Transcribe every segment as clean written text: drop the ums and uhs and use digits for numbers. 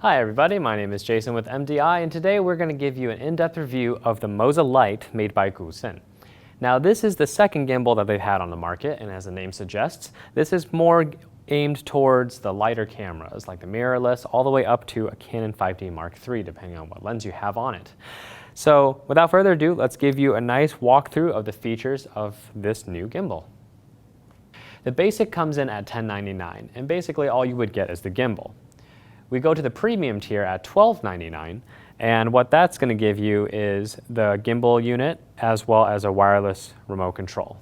Hi everybody, my name is Jason with MDI, and today we're going to give you an in-depth review of the Moza Lite made by Gusin. Now this is the second gimbal that they've had on the market, and as the name suggests, this is more aimed towards the lighter cameras like the mirrorless all the way up to a Canon 5D Mark III depending on what lens you have on it. So without further ado, let's give you a nice walkthrough of the features of this new gimbal. The basic comes in at $10.99, and basically all you would get is the gimbal. We go to the premium tier at $12.99, and what that's going to give you is the gimbal unit as well as a wireless remote control.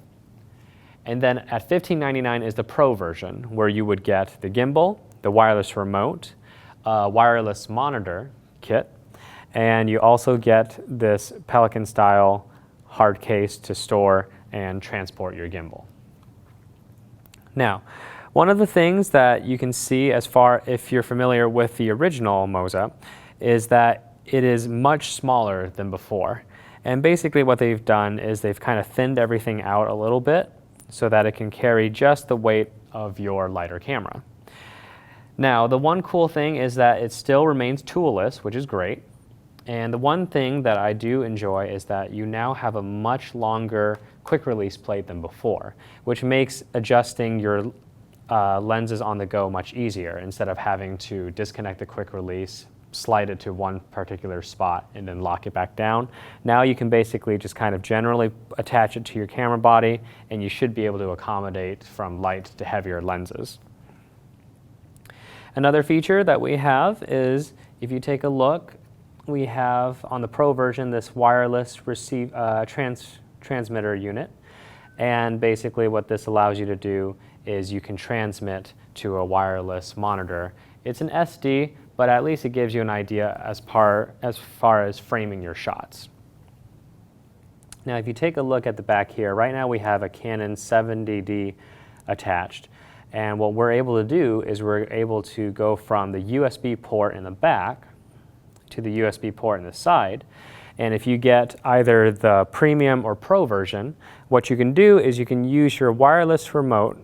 And then at $15.99 is the Pro version, where you would get the gimbal, the wireless remote, a wireless monitor kit, and you also get this Pelican-style hard case to store and transport your gimbal. Now, one of the things that you can see as far if you're familiar with the original Moza is that it is much smaller than before. And basically what they've done is they've kind of thinned everything out a little bit so that it can carry just the weight of your lighter camera. Now, the one cool thing is that it still remains toolless, which is great. And the one thing that I do enjoy is that you now have a much longer quick release plate than before, which makes adjusting your lenses on the go much easier instead of having to disconnect the quick release, slide it to one particular spot, and then lock it back down. Now you can basically just kind of generally attach it to your camera body, and you should be able to accommodate from light to heavier lenses. Another feature that we have is, if you take a look, we have on the Pro version this wireless transmitter unit, and basically what this allows you to do is you can transmit to a wireless monitor. It's an SD, but at least it gives you an idea as far as framing your shots. Now if you take a look at the back here, right now we have a Canon 70D attached, and what we're able to do is we're able to go from the USB port in the back to the USB port in the side. And if you get either the premium or Pro version, what you can do is you can use your wireless remote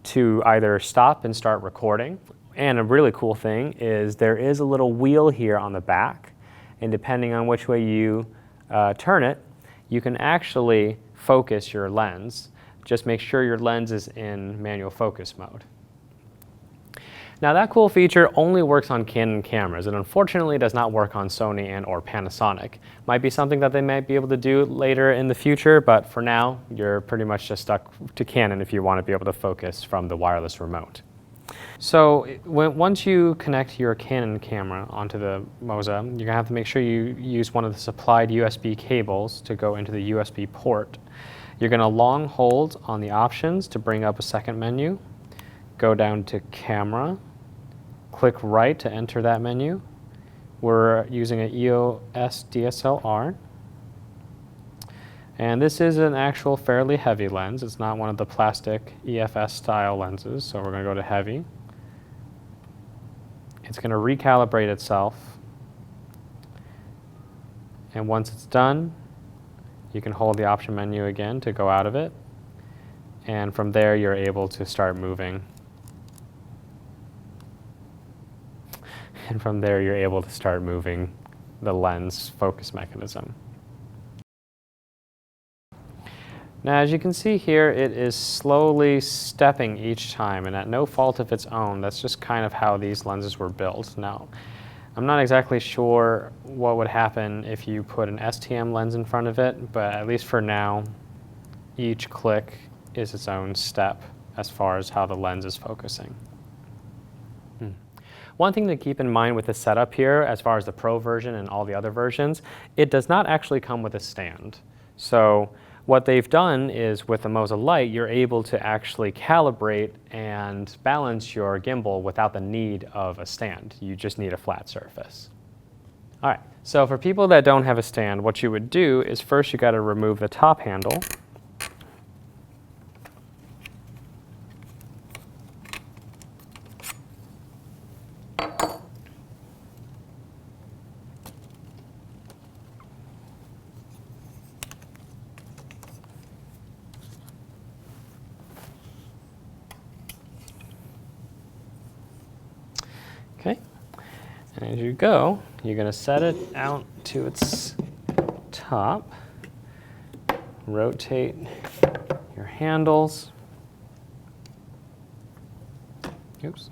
to either stop and start recording. And a really cool thing is there is a little wheel here on the back, and depending on which way you turn it, you can actually focus your lens. Just make sure your lens is in manual focus mode. Now that cool feature only works on Canon cameras, and unfortunately does not work on Sony and or Panasonic. Might be something that they might be able to do later in the future, but for now you're pretty much just stuck to Canon if you want to be able to focus from the wireless remote. So once you connect your Canon camera onto the Moza, you're going to have to make sure you use one of the supplied USB cables to go into the USB port. You're going to long hold on the options to bring up a second menu, go down to Camera, click right to enter that menu. We're using an EOS DSLR. And this is an actual fairly heavy lens. It's not one of the plastic EFS style lenses, so we're going to go to heavy. It's going to recalibrate itself. And once it's done, you can hold the option menu again to go out of it. And from there, you're able to start moving. And from there, you're able to start moving the lens focus mechanism. Now, as you can see here, it is slowly stepping each time, and at no fault of its own. That's just kind of how these lenses were built. Now, I'm not exactly sure what would happen if you put an STM lens in front of it, but at least for now, each click is its own step as far as how the lens is focusing. One thing to keep in mind with the setup here, as far as the Pro version and all the other versions, it does not actually come with a stand. So what they've done is with the Moza Lite, you're able to actually calibrate and balance your gimbal without the need of a stand. You just need a flat surface. All right, so for people that don't have a stand, what you would do is first you got to remove the top handle. As you go, you're going to set it out to its top, rotate your handles. Oops.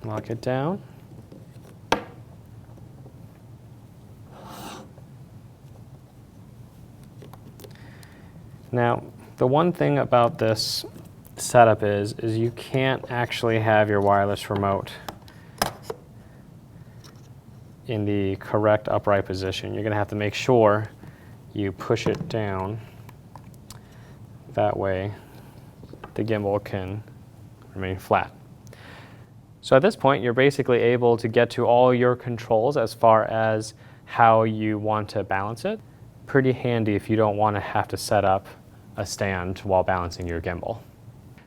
Lock it down. Now, the one thing about this setup is you can't actually have your wireless remote in the correct upright position. You're going to have to make sure you push it down. That way, the gimbal can remain flat. So at this point, you're basically able to get to all your controls as far as how you want to balance it. Pretty handy if you don't want to have to set up a stand while balancing your gimbal.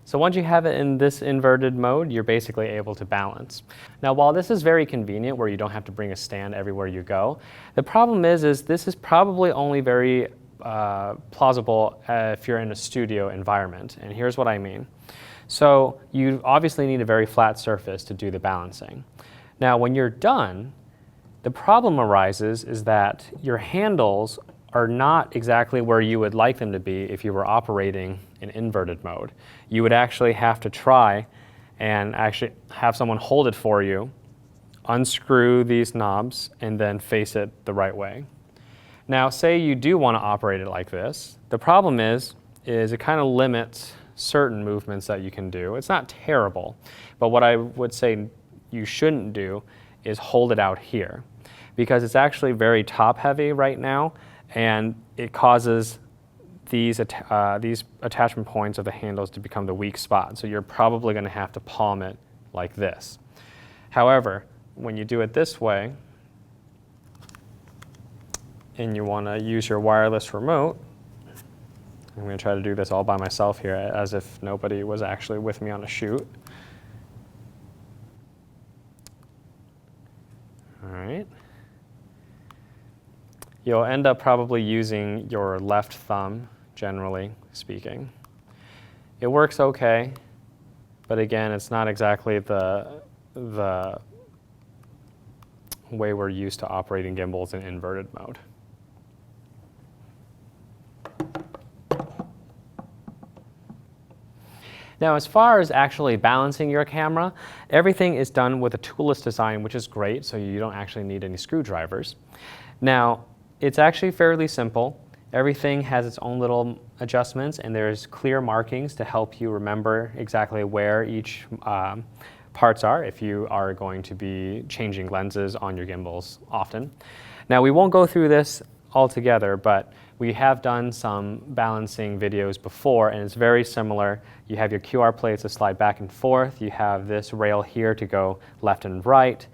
So once you have it in this inverted mode, you're basically able to balance. Now, while this is very convenient where you don't have to bring a stand everywhere you go, the problem is this is probably only very plausible if you're in a studio environment. And here's what I mean. So you obviously need a very flat surface to do the balancing. Now, when you're done, the problem arises is that your handles are not exactly where you would like them to be if you were operating in inverted mode. You would actually have to try and actually have someone hold it for you, unscrew these knobs, and then face it the right way. Now, say you do want to operate it like this. The problem is it kind of limits certain movements that you can do. It's not terrible, but what I would say you shouldn't do is hold it out here, because it's actually very top heavy right now, and it causes these attachment points of the handles to become the weak spot. So you're probably going to have to palm it like this. However, when you do it this way, and you want to use your wireless remote, I'm going to try to do this all by myself here as if nobody was actually with me on a shoot. All right. You'll end up probably using your left thumb, generally speaking. It works okay, but again, it's not exactly the way we're used to operating gimbals in inverted mode. Now, as far as actually balancing your camera, everything is done with a toolless design, which is great, so you don't actually need any screwdrivers. Now, it's actually fairly simple. Everything has its own little adjustments, and there's clear markings to help you remember exactly where each parts are if you are going to be changing lenses on your gimbals often. Now, we won't go through this all together, but we have done some balancing videos before, and it's very similar. You have your QR plates to slide back and forth. You have this rail here to go left and right.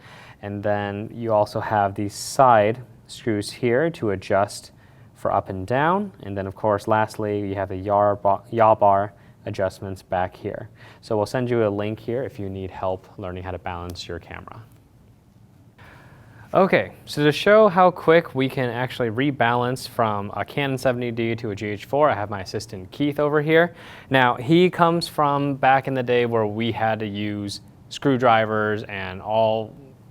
And then you also have these side screws here to adjust for up and down. And then, of course, lastly, you have the yaw bar adjustments back here. So we'll send you a link here if you need help learning how to balance your camera. Okay, so to show how quick we can actually rebalance from a Canon 70D to a GH4, I have my assistant Keith over here. Now, he comes from back in the day where we had to use screwdrivers and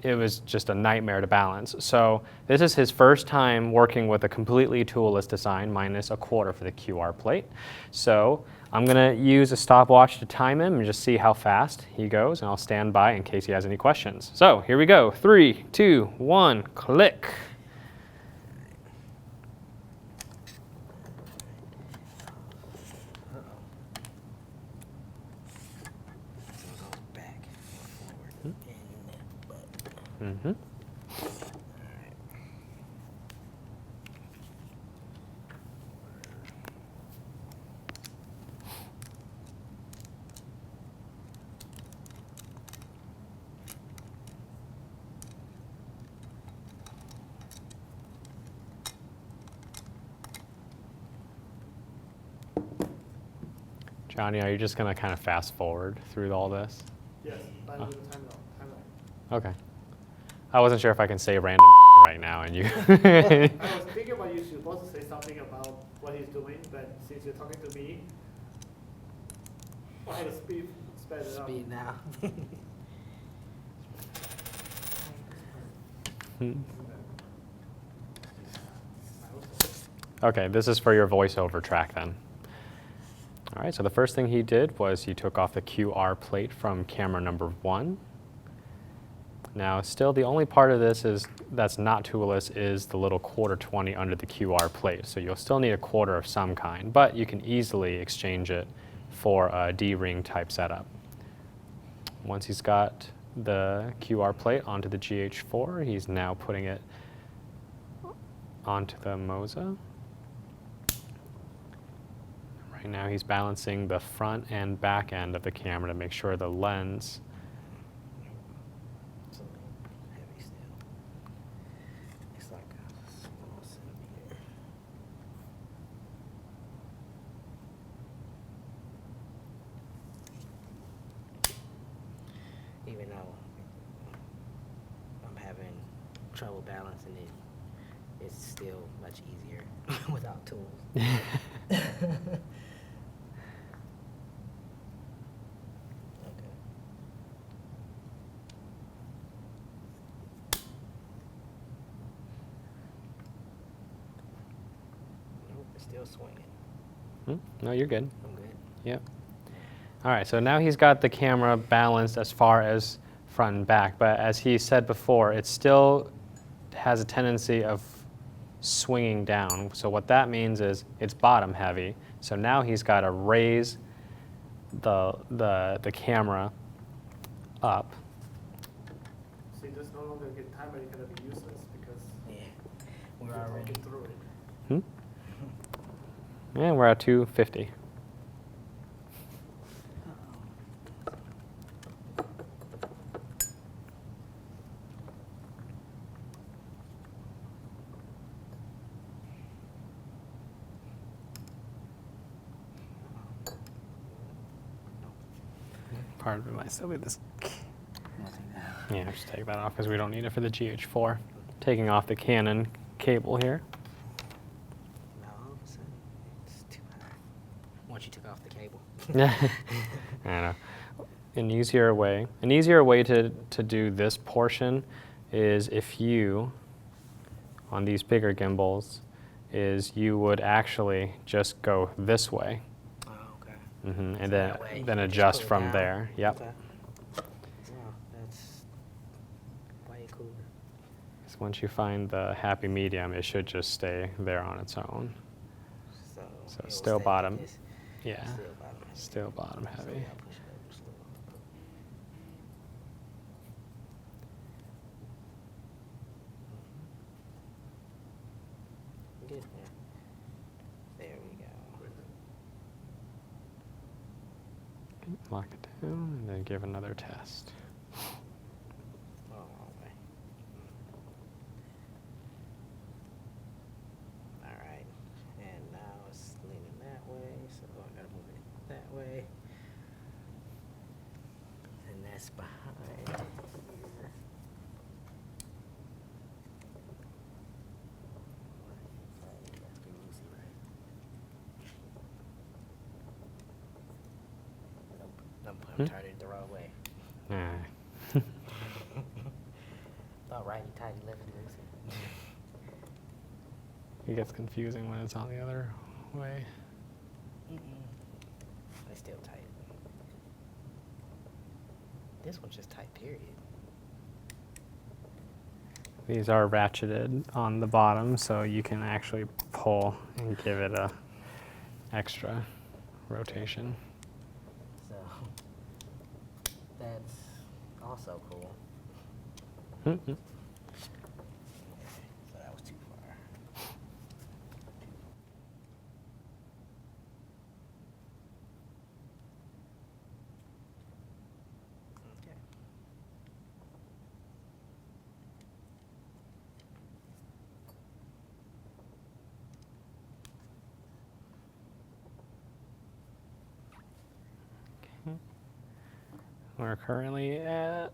it was just a nightmare to balance. So this is his first time working with a completely toolless design, minus a quarter for the QR plate. So I'm gonna use a stopwatch to time him and just see how fast he goes, and I'll stand by in case he has any questions. So here we go, 3, 2, 1, click. Mm-hmm. Johnny, are you just going to kind of fast forward through all this? Yes, I will do the timeline. Okay. I wasn't sure if I can say random right now and you... I was thinking about you supposed to say something about what he's doing, but since you're talking to me, I had to speed sped it up. Speed now. Okay, this is for your voiceover track then. All right, so the first thing he did was he took off the QR plate from camera number 1. Now, still the only part of this that's not toolless is the little quarter 20 under the QR plate. So you'll still need a quarter of some kind, but you can easily exchange it for a D-ring type setup. Once he's got the QR plate onto the GH4, he's now putting it onto the Moza. Right now he's balancing the front and back end of the camera to make sure the lens Heavy still. It's like a small centimeter. Even though I'm having trouble balancing it, it's still much easier without tools. Still swinging. No, you're good. I'm good. Yep. All right, so now he's got the camera balanced as far as front and back, but as he said before, it still has a tendency of swinging down. So what that means is it's bottom heavy. So now he's got to raise the camera up. See, this no longer a good timer, it's gonna be useless because We're you're already. walking through it. And we're at 250. Pardon my silliness. Yeah, just take that off because we don't need it for the GH4. Taking off the Canon cable here. Now all of a sudden, it's too high. Once you took off the cable. I know. An easier way to do this portion is if you, on these bigger gimbals, is you would actually just go this way. Oh, okay. And So that way then you just adjust pull it from down. there. Yep. Okay. Wow, that's way cooler. So once you find the happy medium, it should just stay there on its own. So So it will still stay like bottom. this. Yeah. Still bottom heavy. Still bottom So heavy. yeah, push it over slow. Good. Yeah. There we go. Lock it down and then give another test. Oh, wrong way. All right. And now it's leaning that way, so I gotta move it that way. And that's behind here. That's pretty easy, right? I'm turning it the wrong way. Thought righty tighty, lefty loosey. It gets confusing when it's on the other way. It's still tight. This one's just tight, period. These are ratcheted on the bottom, so you can actually pull and give it a extra rotation. So that's also cool. Mhm. So that was too far. Okay. We're currently at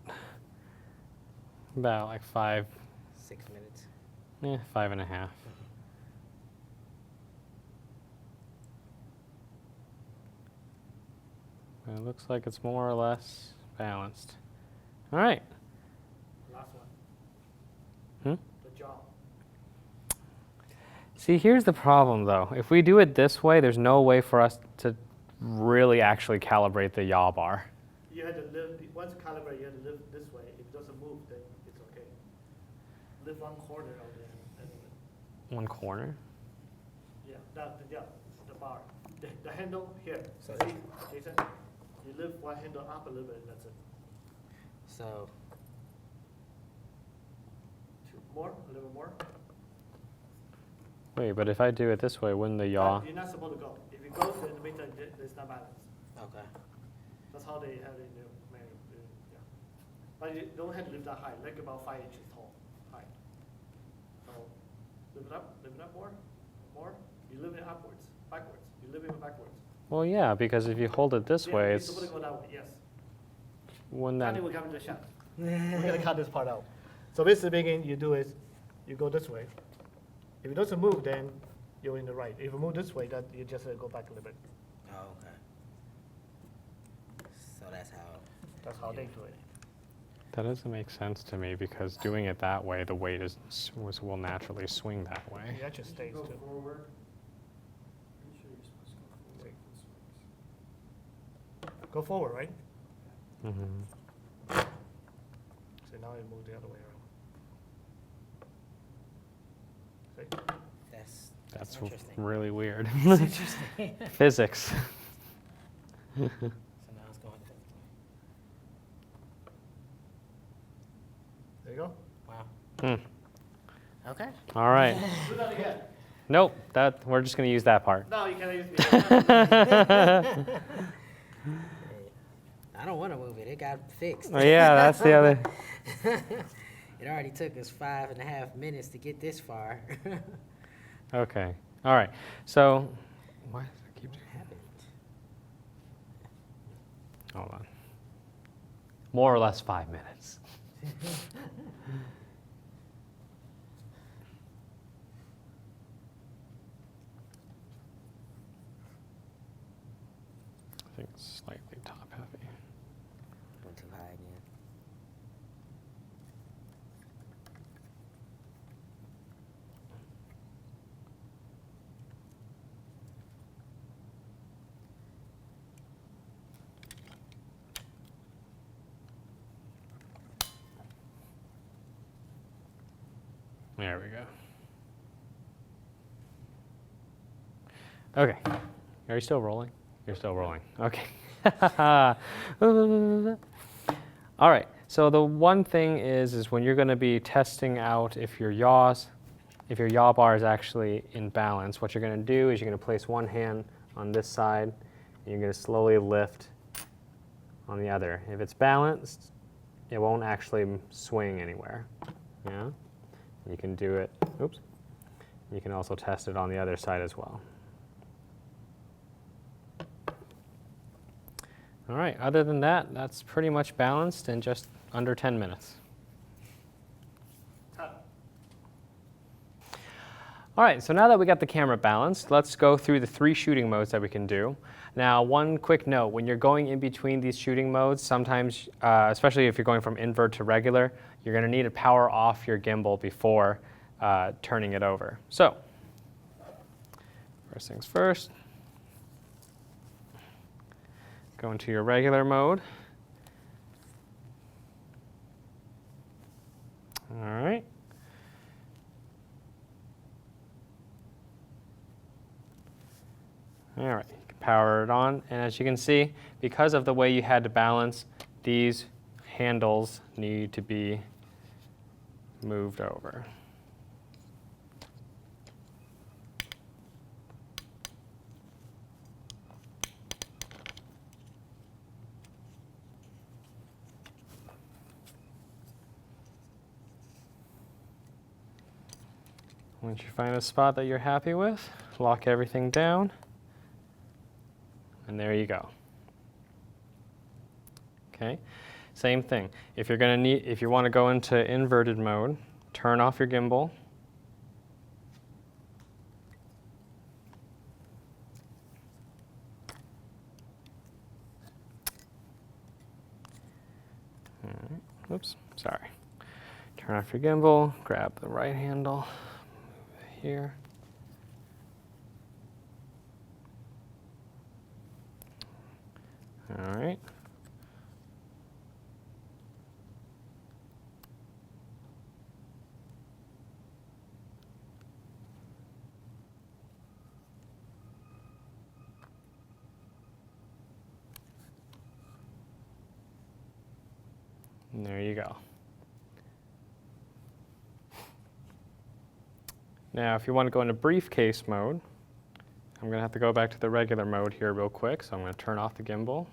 about like 6 minutes. 5.5. It looks like it's more or less balanced. All right. Last Hmm? one. The jaw. See, here's the problem though. If we do it this way, there's no way for us to really actually calibrate the yaw bar. You had to lift, once calibrate, you had to lift this way. If it doesn't move, then it's okay. Lift one corner of the One corner? yeah, the bar. The handle here. So See, Jason, you lift one handle up a little bit, that's it. So, More, a little more. Wait, but if I do it this way, wouldn't the yaw? You're not supposed to go. If it goes, then it means that it's not balanced. okay. That's how they have it in their manual. Yeah. But you don't have to lift that high, like about 5 inches tall, high. So lift it up more. You lift it upwards, backwards. You lift it backwards. Well, yeah, because if you hold it this Yeah, way, you're it's supposed to go that way, yes. wouldn't Now that? we're coming to the shot. We're gonna cut this part out. So basically, beginning, you do is, you go this way. If it doesn't move, then you're in the right. If you move this way, that you just go back a little bit. Oh, okay. So That's how they do it. That doesn't make sense to me because doing it that way, the weight will naturally swing that way. That just stays Go too. forward. Pretty sure you're supposed to go forward. This way. Go forward, right? Mm-hmm. So now you move the other way around. See? that's That's interesting. really weird. That's interesting. Physics. So now it's going this way. There you go. Wow. Hmm. Okay. All right. Do that again. Nope. We're just gonna use that part. No, you cannot use it. I don't want to move it. It got fixed. Oh, yeah, that's the other. It already took us 5.5 minutes to get this far. Okay. All right. So, why does it keep What doing? happened? Hold on. More or less 5 minutes. I think it's slightly top heavy. Went too high again. There we go. Okay. Are you still rolling? You're still rolling. Okay. All right. So the one thing is when you're going to be testing out if your yaw bar is actually in balance, what you're going to do is you're going to place one hand on this side, and you're going to slowly lift on the other. If it's balanced, it won't actually swing anywhere. Yeah. You can do it. Oops. You can also test it on the other side as well. All right, other than that, that's pretty much balanced in just under 10 minutes. Cut. All right, so now that we got the camera balanced, let's go through the 3 shooting modes that we can do. Now, one quick note, when you're going in between these shooting modes, sometimes, especially if you're going from invert to regular, you're gonna need to power off your gimbal before turning it over. So, first things first, go into your regular mode. All right. All right, you can power it on, and as you can see, because of the way you had to balance, these handles need to be moved over. Once you find a spot that you're happy with, lock everything down, and there you go. Okay, same thing. If you want to go into inverted mode, turn off your gimbal. Oops, sorry. Turn off your gimbal, grab the right handle, move it here. All right. And there you go. Now, if you want to go into briefcase mode, I'm going to have to go back to the regular mode here real quick. So I'm going to turn off the gimbal.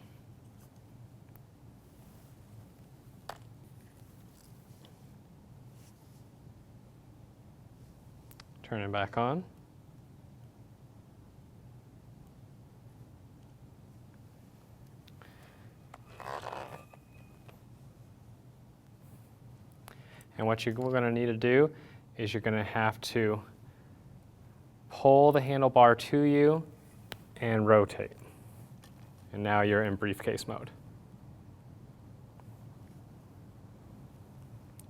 Turn it back on. And what you're going to need to do is you're going to have to pull the handlebar to you and rotate. And now you're in briefcase mode.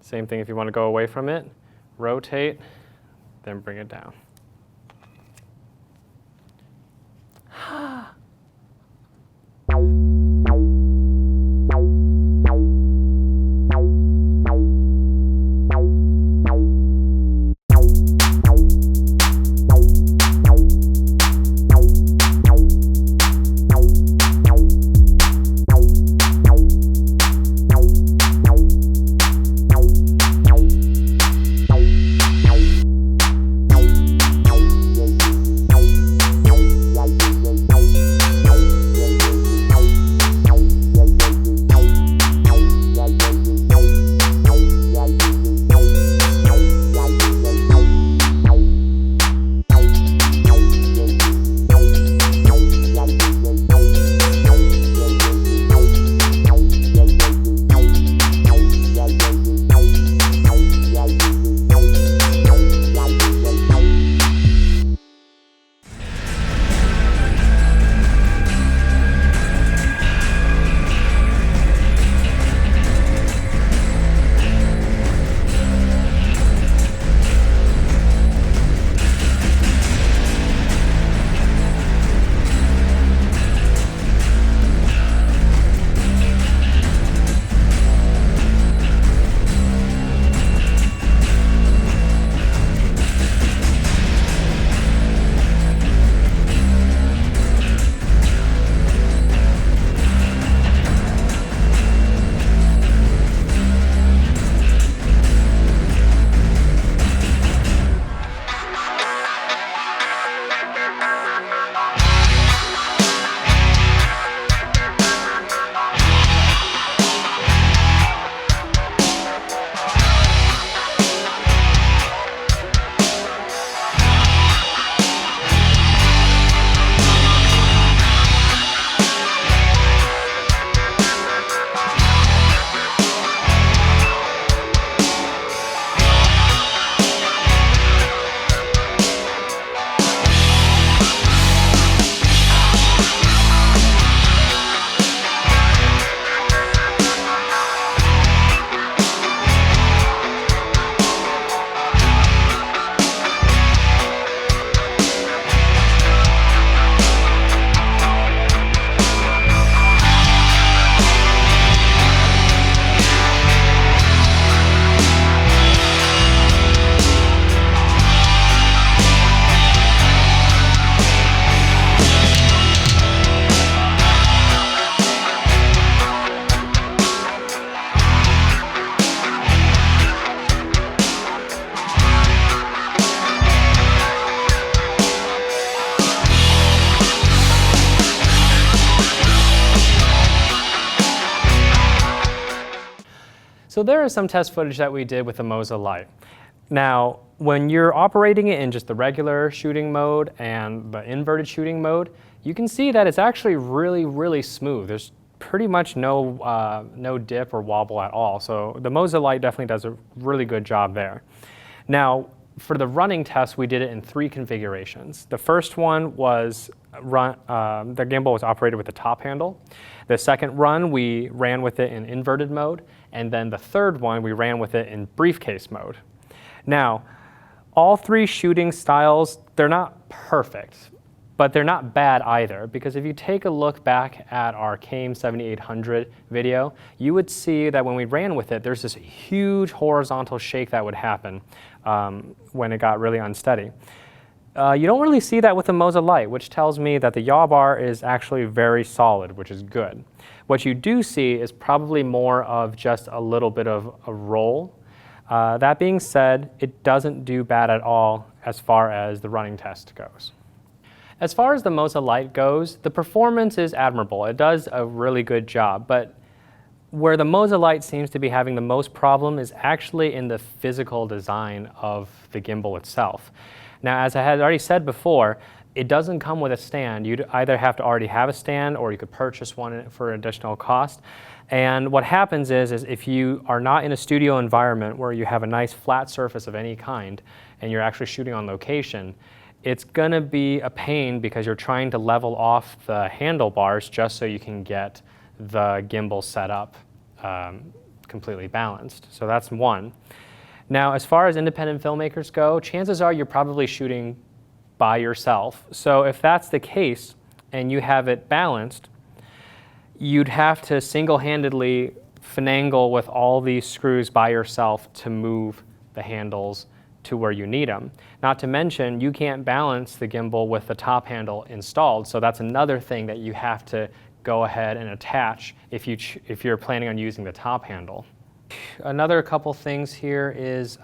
Same thing if you want to go away from it, rotate, then bring it down. So there is some test footage that we did with the Moza Lite. Now, when you're operating it in just the regular shooting mode and the inverted shooting mode, you can see that it's actually really, really smooth. There's pretty much no dip or wobble at all. So the Moza Lite definitely does a really good job there. Now, for the running test, we did it in 3 configurations. The first one was the gimbal was operated with the top handle. The second run, we ran with it in inverted mode. And then the third one, we ran with it in briefcase mode. Now, all three shooting styles, they're not perfect, but they're not bad either, because if you take a look back at our CAME 7800 video, you would see that when we ran with it, there's this huge horizontal shake that would happen when it got really unsteady. You don't really see that with the Moza Lite, which tells me that the yaw bar is actually very solid, which is good. What you do see is probably more of just a little bit of a roll. That being said, it doesn't do bad at all as far as the running test goes. As far as the Moza Lite goes, the performance is admirable. It does a really good job, but where the Moza Lite seems to be having the most problem is actually in the physical design of the gimbal itself. Now, as I had already said before, it doesn't come with a stand. You'd either have to already have a stand or you could purchase one for additional cost. And what happens is if you are not in a studio environment where you have a nice flat surface of any kind and you're actually shooting on location, it's gonna be a pain because you're trying to level off the handlebars just so you can get the gimbal set up completely balanced. So that's one. Now, as far as independent filmmakers go, chances are you're probably shooting by yourself. So if that's the case and you have it balanced, you'd have to single-handedly finagle with all these screws by yourself to move the handles to where you need them. Not to mention, you can't balance the gimbal with the top handle installed, so that's another thing that you have to go ahead and attach if you're planning on using the top handle. Another couple things here is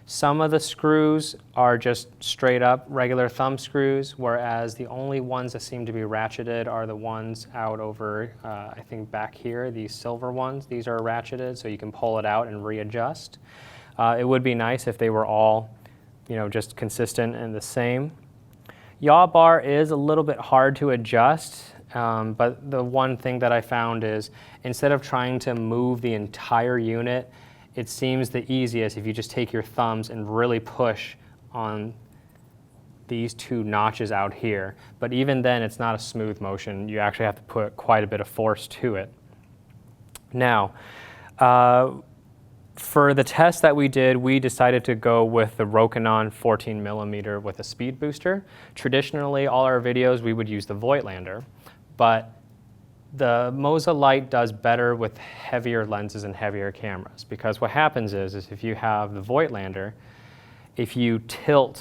some of the screws are just straight up regular thumb screws, whereas the only ones that seem to be ratcheted are the ones out over, I think back here, these silver ones. These are ratcheted, so you can pull it out and readjust. It would be nice if they were all, just consistent and the same. Yaw bar is a little bit hard to adjust, but the one thing that I found is instead of trying to move the entire unit, it seems the easiest if you just take your thumbs and really push on these two notches out here. But even then, it's not a smooth motion. You actually have to put quite a bit of force to it. Now, for the test that we did, we decided to go with the Ronin 14mm with a speed booster. Traditionally, all our videos, we would use the Voigtlander, but the Moza Lite does better with heavier lenses and heavier cameras, because what happens is if you have the Voigtlander, if you take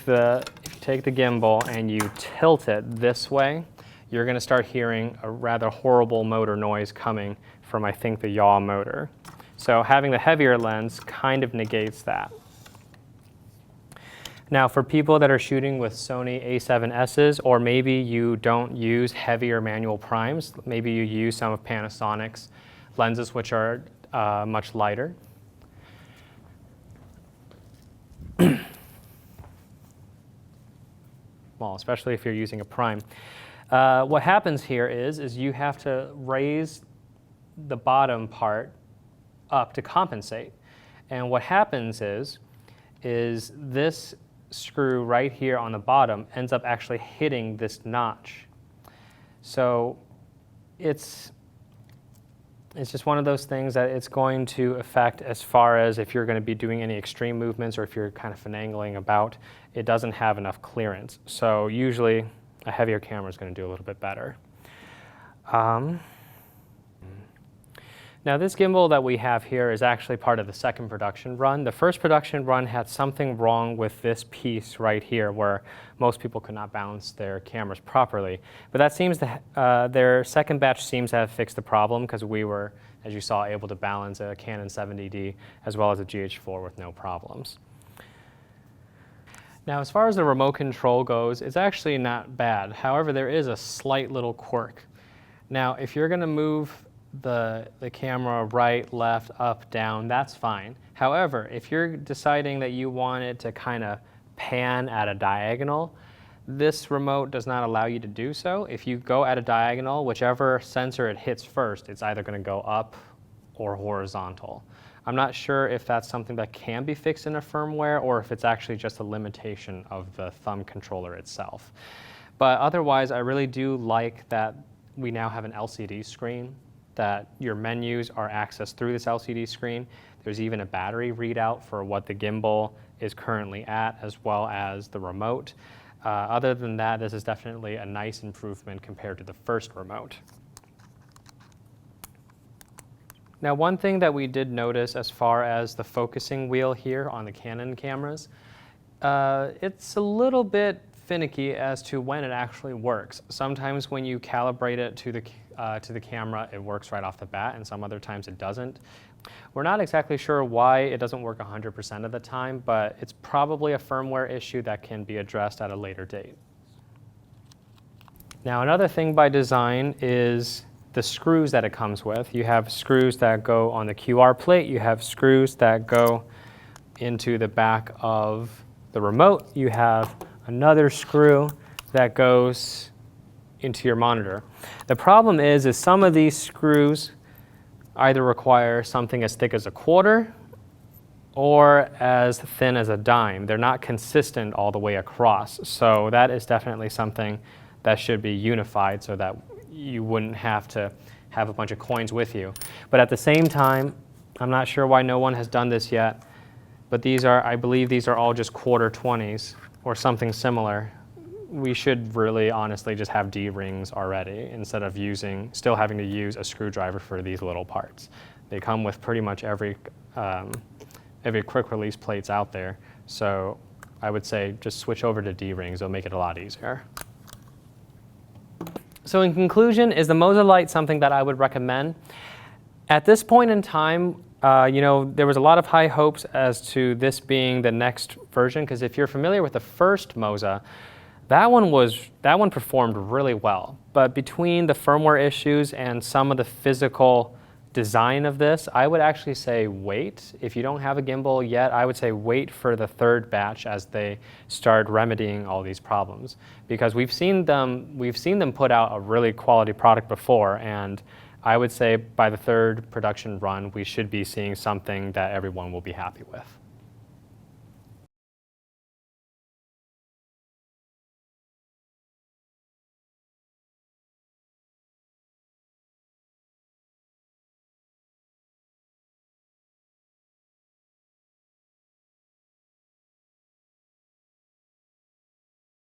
the gimbal and you tilt it this way, you're going to start hearing a rather horrible motor noise coming from, I think, the yaw motor. So having the heavier lens kind of negates that. Now, for people that are shooting with Sony A7Ss, or maybe you don't use heavier manual primes, maybe you use some of Panasonic's lenses, which are much lighter. Well, especially if you're using a prime. What happens here is you have to raise the bottom part up to compensate. And what happens is this screw right here on the bottom ends up actually hitting this notch. So it's just one of those things that it's going to affect as far as if you're going to be doing any extreme movements or if you're kind of finagling about, it doesn't have enough clearance. So usually a heavier camera is going to do a little bit better. Now, this gimbal that we have here is actually part of the second production run. The first production run had something wrong with this piece right here where most people could not balance their cameras properly. But that seems to, their second batch seems to have fixed the problem because we were, as you saw, able to balance a Canon 70D as well as a GH4 with no problems. Now, as far as the remote control goes, it's actually not bad. However, there is a slight little quirk. Now, if you're going to move the camera right, left, up, down, that's fine. However, if you're deciding that you want it to kind of pan at a diagonal, this remote does not allow you to do so. If you go at a diagonal, whichever sensor it hits first, it's either going to go up or horizontal. I'm not sure if that's something that can be fixed in a firmware or if it's actually just a limitation of the thumb controller itself. But otherwise, I really do like that we now have an LCD screen that your menus are accessed through this LCD screen. There's even a battery readout for what the gimbal is currently at, as well as the remote. Other than that, this is definitely a nice improvement compared to the first remote. Now, one thing that we did notice as far as the focusing wheel here on the Canon cameras, it's a little bit finicky as to when it actually works. Sometimes when you calibrate it to the camera, it works right off the bat, and some other times it doesn't. We're not exactly sure why it doesn't work 100% of the time, but it's probably a firmware issue that can be addressed at a later date. Now, another thing by design is the screws that it comes with. You have screws that go on the QR plate. You have screws that go into the back of the remote. You have another screw that goes into your monitor. The problem is some of these screws either require something as thick as a quarter or as thin as a dime. They're not consistent all the way across. So that is definitely something that should be unified so that you wouldn't have to have a bunch of coins with you. But at the same time, I'm not sure why no one has done this yet, but I believe these are all just quarter 20s or something similar. We should really honestly just have D-rings already instead of still having to use a screwdriver for these little parts. They come with pretty much every quick release plates out there. So I would say just switch over to D-rings. It'll make it a lot easier. So in conclusion, is the Moza Lite something that I would recommend? At this point in time, there was a lot of high hopes as to this being the next version, because if you're familiar with the first Moza, that one performed really well. But between the firmware issues and some of the physical design of this, I would actually say wait. If you don't have a gimbal yet, I would say wait for the third batch as they start remedying all these problems. Because we've seen them put out a really quality product before, and I would say by the third production run, we should be seeing something that everyone will be happy with.